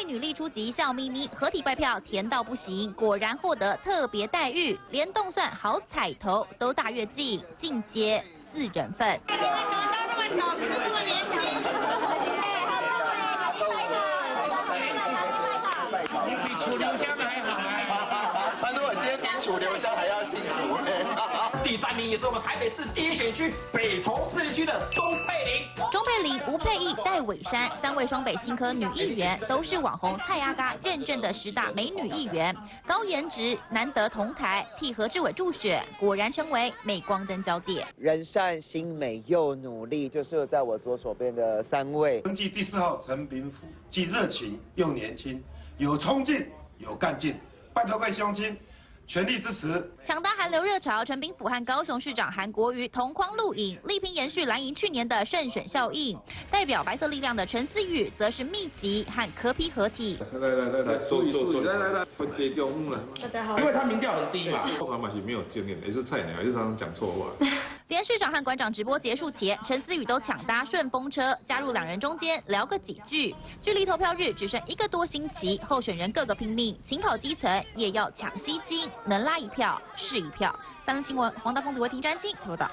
女力出击，笑眯眯，合体拜票甜到不行，果然获得特别待遇，连动算好彩头都大跃进，进阶4人份。你们怎么都那么小资，那么年轻？你比楚留香还好哎！传说我今天比楚留香还要幸福哎！第3名也是我们台北市第1选区北投市区的钟佩玲。钟佩玲、吴佩益、戴伟珊3位双北新科女议员，都是网红蔡阿嘎认证的10大美女议员，高颜值难得同台，替何志伟助选，果然成为镁光灯焦点。人善心美又努力，就是在我左手边的3位。登记第4号陈炳甫，既热情又年轻，有冲劲有干劲，拜托各位乡亲全力支持。抢答韩流热潮，陈炳甫和高雄市长韩国瑜同框录影，力拼延续蓝营去年的胜选效应。代表白色力量的陈思宇则是密集和柯 P 合体。来，坐，来，分接中了。大家好。因为他民调很低嘛，后盘嘛是没有经验，也是菜鸟，也是常常讲错话。连市长和馆长直播结束前，陈思宇都抢搭顺风车，加入2人中间聊个几句。距离投票日只剩1个多星期，候选人个个拼命，勤跑基层也要抢吸金，能拉1票是1票。3立新闻黄大峰、李维婷、詹青报道。